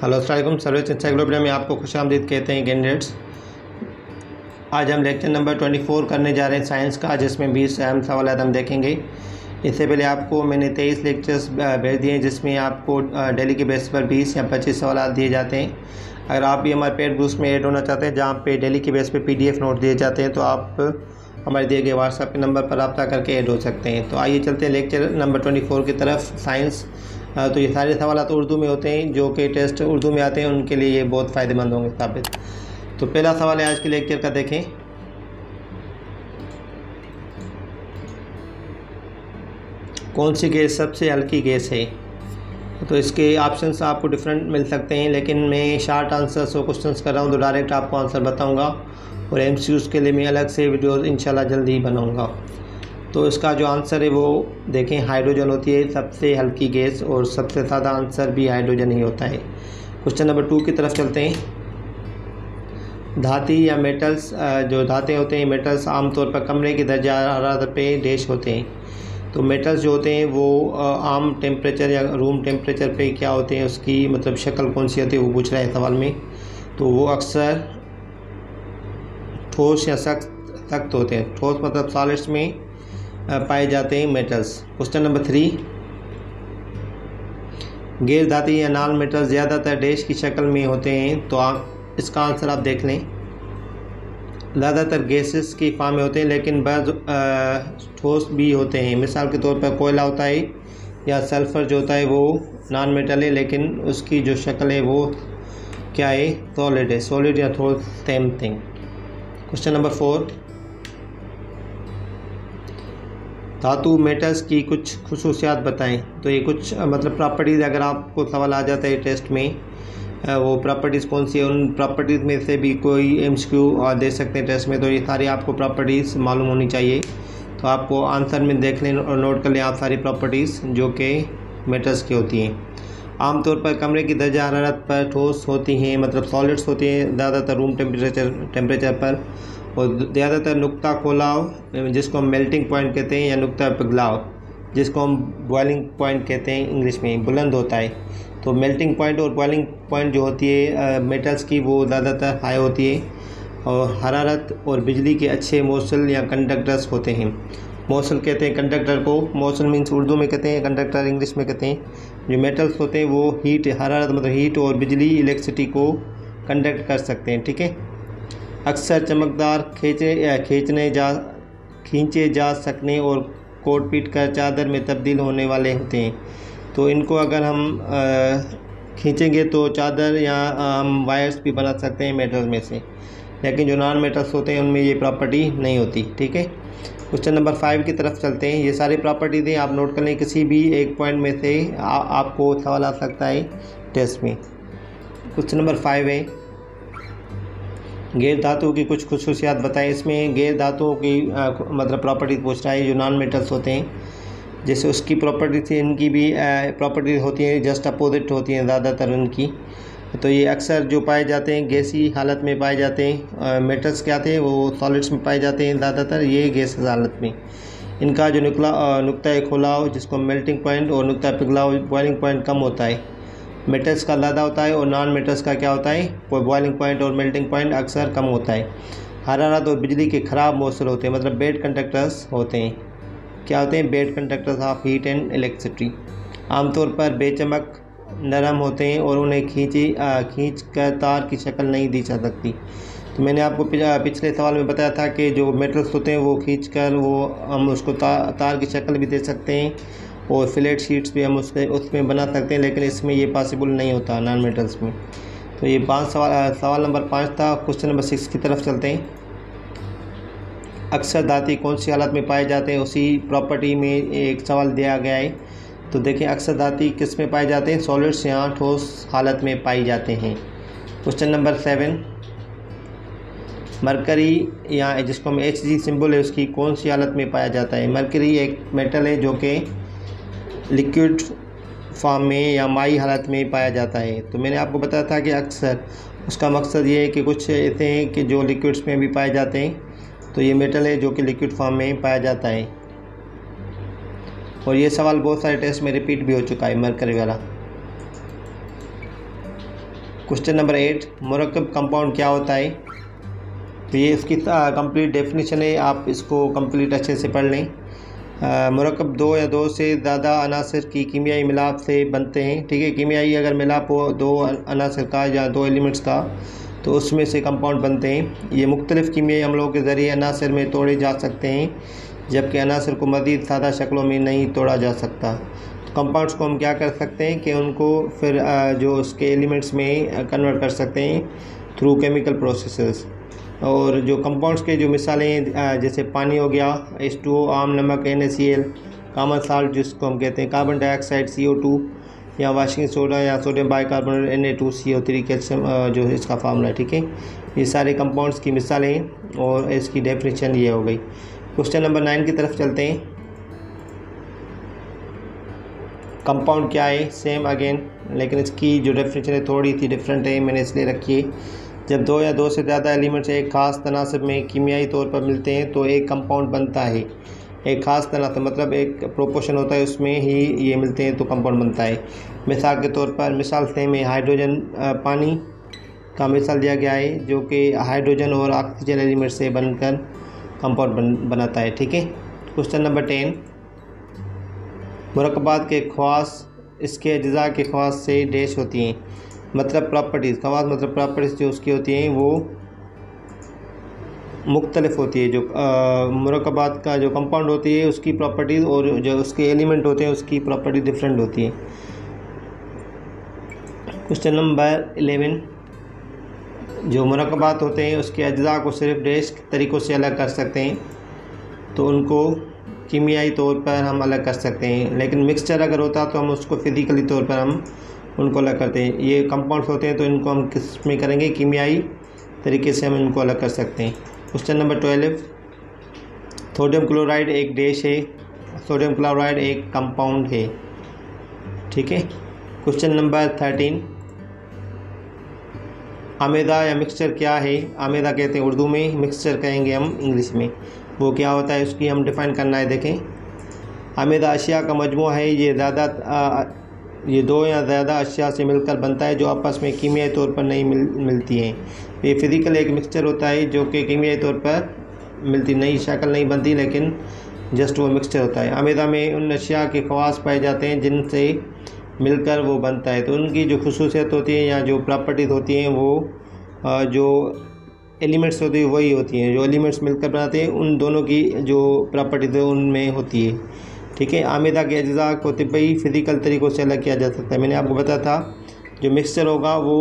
Hello अस्सलाम वालेकुम। Service encyclopedia में आपको खुशामदीद कहते हैं कैंडिडेट्स। आज हम लेक्चर नंबर 24 करने जा रहे हैं साइंस का, जिसमें 20 अहम सवाल हम देखेंगे। इससे पहले आपको मैंने 23 लेक्चर्स भेज दिए हैं, जिसमें आपको डेली के बेस पर 20 या 25 सवाल दिए जाते हैं। अगर आप भी हमारे पेड ग्रुप्स में ऐड होना चाहते हैं, जहाँ पे डेली के बेस पर PDF नोट दिए जाते हैं, तो आप हमारे दिए गए व्हाट्सएप के नंबर पर रब्ता करके ऐड हो सकते हैं। तो आइए चलते हैं लेक्चर नंबर 24 की तरफ, साइंस। तो ये सारे सवाल तो उर्दू में होते हैं, जो कि टेस्ट उर्दू में आते हैं उनके लिए ये बहुत फ़ायदेमंद होंगे साबित। तो पहला सवाल है आज के लेक्चर का, देखें। कौन सी गैस सबसे हल्की गैस है? तो इसके ऑप्शंस आपको डिफरेंट मिल सकते हैं, लेकिन मैं शार्ट आंसर्स और क्वेश्चंस कर रहा हूँ तो डायरेक्ट आपको आंसर बताऊँगा, और MCQs के लिए मैं अलग से वीडियो इंशाल्लाह जल्दी ही बनाऊँगा। तो इसका जो आंसर है वो देखें, हाइड्रोजन होती है सबसे हल्की गैस, और सबसे ज़्यादा आंसर भी हाइड्रोजन ही होता है। क्वेश्चन नंबर 2 की तरफ चलते हैं। धाती या मेटल्स, जो धाते होते हैं मेटल्स आमतौर पर कमरे की दर्जा हरारत पे डैश होते हैं। तो मेटल्स जो होते हैं वो आम टेम्परेचर या रूम टेम्परेचर पे क्या होते हैं, उसकी मतलब शक्ल कौन सी होती है, वो पूछ रहा है सवाल में। तो वो अक्सर ठोस या सख्त होते हैं। ठोस मतलब सॉलिड्स में पाए जाते हैं मेटल्स। क्वेश्चन नंबर 3, गैर धाती या नॉन मेटल्स ज़्यादातर डैश की शक्ल में होते हैं। तो आप इसका आंसर आप देख लें। ज़्यादातर गैसेस की फॉर्म में होते हैं, लेकिन बाद ठोस भी होते हैं। मिसाल के तौर पर कोयला होता है या सल्फ़र जो होता है वो नॉन मेटल है, लेकिन उसकी जो शक्ल है वो क्या है, सॉलिड है। सॉलिड या ठोस सेम थिंग। क्वेश्चन नंबर 4, धातु मेटल्स की कुछ खुसूसियात बताएं। तो ये कुछ मतलब प्रॉपर्टीज़, अगर आपको सवाल आ जाता है टेस्ट में, वो प्रॉपर्टीज़ कौन सी है, उन प्रॉपर्टीज़ में से भी कोई MCQ दे सकते हैं टेस्ट में। तो ये सारी आपको प्रॉपर्टीज़ मालूम होनी चाहिए। तो आपको आंसर में देख लें और नोट कर लें आप सारी प्रॉपर्टीज़ जो कि मेटल्स की होती हैं। आमतौर पर कमरे की दर्जा हरारत पर ठोस होती हैं, मतलब सॉलिड्स होती हैं ज़्यादातर रूम टेम्परेचर पर, और ज़्यादातर नुक्ता खोलाव जिसको हम मेल्टिंग पॉइंट कहते हैं, या नुक्ता पिघलाव जिसको हम बॉइलिंग पॉइंट कहते हैं इंग्लिश में, बुलंद होता है। तो मेल्टिंग पॉइंट और बॉइलिंग पॉइंट जो होती है मेटल्स की, वो ज़्यादातर हाई होती है, और हरारत और बिजली के अच्छे मौसल या कंडक्टर्स होते हैं। मौसल कहते हैं कंडक्टर को, मौसल मीन्स उर्दू में कहते हैं, कंडक्टर इंग्लिश में कहते हैं। जो मेटल्स होते हैं वो हीट, हरारत मतलब हीट और बिजली इलेक्ट्रिसिटी को कंडक्ट कर सकते हैं, ठीक है। अक्सर चमकदार खींचे जा सकने और कोट पीट कर चादर में तब्दील होने वाले होते हैं। तो इनको अगर हम खींचेंगे तो चादर या हम वायर्स भी बना सकते हैं मेटल में से, लेकिन जो नॉन मेटल्स होते हैं उनमें ये प्रॉपर्टी नहीं होती, ठीक है। क्वेश्चन नंबर 5 की तरफ चलते हैं। ये सारी प्रॉपर्टीज़ हैं, आप नोट कर लें। किसी भी एक पॉइंट में से आपको सवाल आ सकता है टेस्ट में। क्वेश्चन नंबर 5 है, गैर धातुओं की कुछ खुसूसियात बताएं। इसमें गैर धातुओं की मतलब प्रॉपर्टीज पूछ रहा है, जो नॉन मेटल्स होते हैं, जैसे उसकी प्रॉपर्टीज थी, इनकी भी प्रॉपर्टीज होती हैं, जस्ट अपोजिट होती हैं ज़्यादातर उनकी। तो ये अक्सर जो पाए जाते हैं गैसी हालत में पाए जाते हैं। मेटल्स क्या थे, वो सॉलिड्स में पाए जाते हैं ज़्यादातर, ये गैस हालत में। इनका जो नुक्ता खोलाव जिसको मेल्टिंग पॉइंट और नुक्ता पिघलाव बॉइलिंग पॉइंट कम होता है, मेटल्स का ज़्यादा होता है, और नॉन मेटल्स का क्या होता है, बॉइलिंग पॉइंट और मेल्टिंग पॉइंट अक्सर कम होता है। हरारत और बिजली के ख़राब मौसल होते हैं, मतलब बेड कंडक्टर्स होते हैं। क्या होते हैं, bed conductors of heat and electricity. आमतौर पर बेचमक नरम होते हैं और उन्हें खींच कर तार की शक्ल नहीं दी जा सकती। तो मैंने आपको पिछले सवाल में बताया था कि जो मेटल्स होते हैं वो खींच कर वो हम उसको तार की शक्ल भी दे सकते हैं, और फ्लैट शीट्स भी हम उसमें बना सकते हैं, लेकिन इसमें ये पॉसिबल नहीं होता नॉन मेटल्स में। तो ये 5 सवाल नंबर 5 था। क्वेश्चन नंबर 6 की तरफ चलते हैं। अक्सर धातु कौन सी हालत में पाए जाते हैं, उसी प्रॉपर्टी में एक सवाल दिया गया है। तो देखिए, अक्सर धातु किस में पाए जाते हैं, सॉलिड्स या ठोस हालत में पाए जाते हैं। क्वेश्चन नंबर 7, मरकरी या जिसको हम Hg सिंबल है, उसकी कौन सी हालत में पाया जाता है। मरकरी एक मेटल है जो कि लिक्विड फॉर्म में या माई हालत में पाया जाता है। तो मैंने आपको बताया था कि अक्सर उसका मकसद ये है कि कुछ ऐसे हैं कि जो लिक्विड्स में भी पाए जाते हैं। तो ये मेटल है जो कि लिक्विड फॉर्म में पाया जाता है, और ये सवाल बहुत सारे टेस्ट में रिपीट भी हो चुका है, मरकरी वाला। क्वेश्चन नंबर 8, मुरक्कब कंपाउंड क्या होता है? तो ये इसकी कंप्लीट डेफिनेशन है, आप इसको कंप्लीट अच्छे से पढ़ लें। मुरक्कब दो या दो से ज़्यादा अनासर की कीमियाई मिलाप से बनते हैं। ठीक है, कीमियाई अगर मिलाप हो दो अनासर का या दो एलिमेंट्स का तो उसमें से कंपाउंड बनते हैं। ये मुख्तलिफ़ कीमियाई अमलों के ज़रिए अनासर में तोड़े जा सकते हैं, जबकि अनासर को मज़ीद सादा शक्लों में नहीं तोड़ा जा सकता। तो कंपाउंड्स को हम क्या कर सकते हैं कि उनको फिर जो उसके एलिमेंट्स में कन्वर्ट कर सकते हैं थ्रू केमिकल प्रोसेसेस। और जो कंपाउंड्स के जो मिसालें जैसे पानी हो गया, H2O, आम नमक NaCl, कॉमन साल्ट जिसको हम कहते हैं, कार्बन डाइऑक्साइड CO2, या वाशिंग सोडा या सोडियम बाइकार्बोनेट Na2CO3 कैल्शियम जो है इसका फार्मूला है। ठीक है, ये सारे कंपाउंड्स की मिसालें हैं और इसकी डेफिनेशन ये हो गई। क्वेश्चन नंबर 9 की तरफ चलते हैं। कंपाउंड क्या है? सेम अगेन, लेकिन इसकी जो डेफिनेशन है थोड़ी सी डिफरेंट है, मैंने इसलिए रखी है। जब दो या दो से ज़्यादा एलिमेंट्स एक ख़ास तनासब में कीमियाई तौर पर मिलते हैं तो एक कंपाउंड बनता है। एक ख़ास तनासब मतलब एक प्रोपोर्शन होता है, उसमें ही ये मिलते हैं तो कंपाउंड बनता है। मिसाल के तौर पर मिसाल से में हाइड्रोजन पानी का मिसाल दिया गया है, जो कि हाइड्रोजन और ऑक्सीजन एलिमेंट से बनकर कंपाउंड बनाता है। ठीक है, क्वेश्चन नंबर 10, मुरक्कबात के ख़वास इसके अज्जा के ख़वास से डैश होती हैं, मतलब प्रॉपर्टीज़। ख़वास मतलब प्रॉपर्टीज़ जो उसकी होती हैं वो मुख्तलिफ होती है। जो मुरक्कबात का जो कंपाउंड होती है उसकी प्रॉपर्टीज़ और जो उसके एलिमेंट होते हैं उसकी प्रॉपर्टी डिफरेंट होती है। क्वेश्चन नंबर 11, जो मुरक्कबात होते हैं उसके अज्जा को सिर्फ डैश तरीक़ों से अलग कर सकते हैं, तो उनको कीमियाई तौर पर हम अलग कर सकते हैं। लेकिन मिक्सचर अगर होता तो हम उसको फिज़िकली तौर पर हम उनको अलग करते हैं। ये कंपाउंड्स होते हैं तो इनको हम किस में करेंगे? कीमियाई तरीके से हम इनको अलग कर सकते हैं। क्वेश्चन नंबर 12, सोडियम क्लोराइड एक डैश है, सोडियम क्लोराइड एक कंपाउंड है। ठीक है, क्वेश्चन नंबर 13, आमेदा या मिक्सचर क्या है? आमेदा कहते हैं उर्दू में, मिक्सचर कहेंगे हम इंग्लिश में। वो क्या होता है उसकी हम डिफ़ाइन करना है। देखें, आमेदा अशिया का मजमूआ है, ये दो या ज़्यादा अशिया से मिलकर बनता है जो आपस में कीमियाई तौर पर नहीं मिलती हैं। ये फिज़िकल एक मिक्सचर होता है जो कि कीमियाई तौर पर मिलती नई शक्ल नहीं बनती, लेकिन जस्ट वो मिक्सचर होता है। आमेदा में उन अशिया के ख़वास पाए जाते हैं जिनसे मिलकर वो बनता है, तो उनकी जो खुसूसियत होती है या जो प्रॉपर्टीज़ होती हैं वो जो एलिमेंट्स होती है वही होती हैं। जो एलिमेंट्स मिलकर बनाते हैं उन दोनों की जो प्रॉपर्टीज़ है उनमें होती है। ठीक है, आमेदा के अज्जा को तिब्बी फ़िज़िकल तरीक़ों से अलग किया जा सकता है। मैंने आपको बताया था जो मिक्सचर होगा वो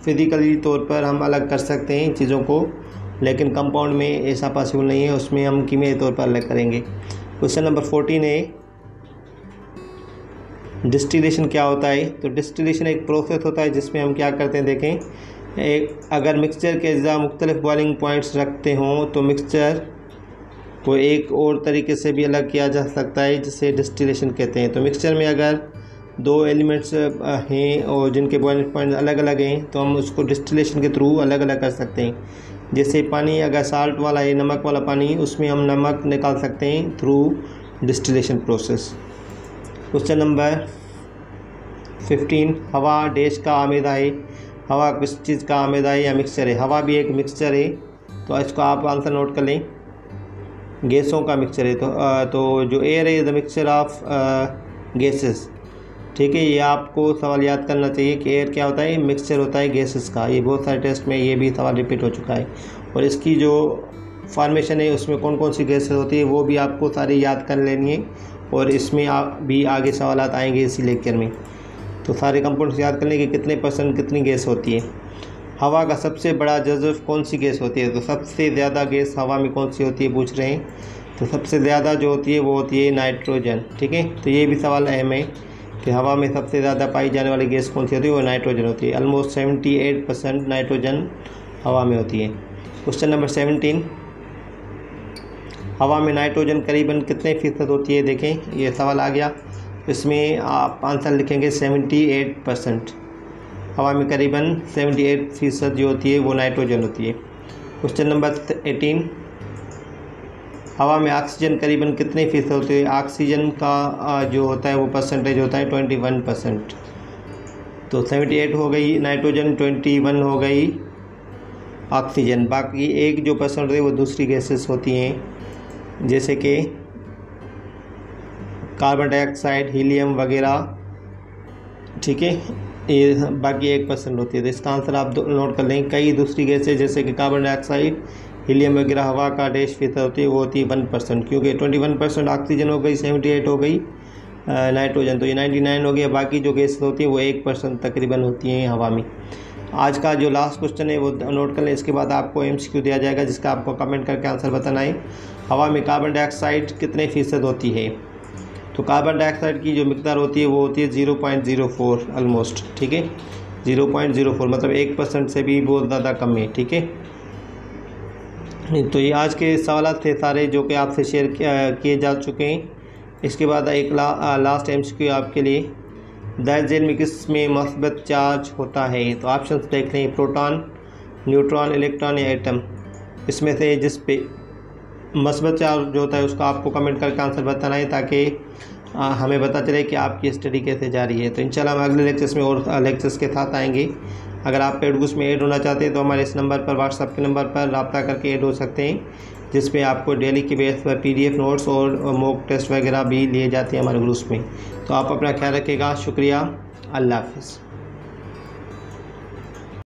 फ़िज़िकली तौर पर हम अलग कर सकते हैं चीज़ों को, लेकिन कंपाउंड में ऐसा पॉसिबल नहीं है, उसमें हम कीमियाई तौर पर अलग करेंगे। क्वेश्चन नंबर 14 है, डिस्टिलेशन क्या होता है? तो डिस्टिलेशन एक प्रोसेस होता है जिसमें हम क्या करते हैं। देखें, अगर मिक्सचर के अज्जा मुख्तलिफ बॉइलिंग पॉइंट्स रखते हों तो मिक्सचर को एक और तरीके से भी अलग किया जा सकता है जिसे डिस्टिलेशन कहते हैं। तो मिक्सचर में अगर दो एलिमेंट्स हैं और जिनके बॉइलिंग पॉइंट अलग अलग हैं तो हम उसको डिस्टिलेशन के थ्रू अलग अलग कर सकते हैं। जैसे पानी अगर साल्ट वाला है, नमक वाला पानी, उसमें हम नमक निकाल सकते हैं through distillation process. Question number 15, हवा डैश का आमेदा है? हवा किस चीज़ का आमेदा है या मिक्सचर है? हवा भी एक मिक्सचर है, तो इसको आप आंसर नोट कर लें, गैसों का मिक्सचर है। तो जो एयर है द मिक्सचर ऑफ गैसेस। ठीक है, ये आपको सवाल याद करना चाहिए कि एयर क्या होता है? मिक्सचर होता है गैसेस का। ये बहुत सारे टेस्ट में ये भी सवाल रिपीट हो चुका है, और इसकी जो फॉर्मेशन है उसमें कौन कौन सी गैसेस होती है वो भी आपको सारी याद कर लेनी है, और इसमें भी आगे सवाल आएंगे इसी लेक्चर में। तो सारे कंपाउंड्स याद कर लें कि कितने % कितनी गैस होती है। हवा का सबसे बड़ा जज़्व कौन सी गैस होती है? तो सबसे ज़्यादा गैस हवा में कौन सी होती है पूछ रहे हैं, तो सबसे ज़्यादा जो होती है वो होती है नाइट्रोजन। ठीक है, तो ये भी सवाल अहम है कि हवा में सबसे ज़्यादा पाई जाने वाली गैस कौन सी होती है? वो नाइट्रोजन होती है। ऑलमोस्ट 78% नाइट्रोजन हवा में होती है। क्वेश्चन नंबर 17, हवा में नाइट्रोजन करीबन कितने फ़ीसद होती है? देखें, ये सवाल आ गया, इसमें आप आंसर लिखेंगे 78%। हवा में करीबन 78% जो होती है वो नाइट्रोजन होती है। क्वेश्चन नंबर 18, हवा में ऑक्सीजन करीबन कितने फ़ीसद होते हैं? ऑक्सीजन का जो होता है वो परसेंटेज होता है 21%। तो 78 हो गई नाइट्रोजन, 21 हो गई ऑक्सीजन। बाकी एक जो % होती है वो दूसरी गैसेस होती हैं, जैसे कि कार्बन डाइऑक्साइड, हीलियम वगैरह, ठीक है। ये बाकी 1% होती है। तो इसका आंसर आप नोट कर लेंगे। कई दूसरी गैसें जैसे कि कार्बन डाइऑक्साइड, हीलियम वगैरह हवा का 1.5% होती है, वो होती है 1%, क्योंकि 21% ऑक्सीजन हो गई, 78 हो गई नाइट्रोजन, तो ये 99 हो गया। बाकी जो गैसेस होती है वो 1% तकरीबन होती हैं हवा में। आज का जो लास्ट क्वेश्चन है वो नोट कर लें, इसके बाद आपको MCQ दिया जाएगा जिसका आपको कमेंट करके आंसर बताना है। हवा में कार्बन डाइऑक्साइड कितने फ़ीसद होती है? तो कार्बन डाइऑक्साइड की जो मिकदार होती है वो होती है 0.04 ऑलमोस्ट, ठीक है। 0.04 मतलब 1% से भी बहुत ज़्यादा कम है, ठीक है। तो ये आज के सवाल थे सारे जो कि आपसे शेयर किए जा चुके हैं। इसके बाद एक लास्ट MCQ आपके लिए, दाहिने जेल में किस में मस्बत चार्ज होता है? तो ऑप्शन देख लें, प्रोटॉन, न्यूट्रॉन, इलेक्ट्रॉन या एटम। इसमें से जिस पे मस्बत चार्ज जो होता है उसका आपको कमेंट करके आंसर बताना है, ताकि हमें पता चले कि आपकी स्टडी कैसे जा रही है। तो इंशाल्लाह हम अगले लेक्चर्स में और लेक्चर्स के साथ आएंगे। अगर आप पेड कोर्स में ऐड होना चाहते हैं तो हमारे इस नंबर पर, व्हाट्सएप के नंबर पर रब्ता करके ऐड हो सकते हैं, जिसमें आपको डेली के बेस पर PDF नोट्स और मॉक टेस्ट वगैरह भी लिए जाते हैं हमारे ग्रुप्स में। तो आप अपना ख्याल रखिएगा। शुक्रिया, अल्लाह हाफिज़।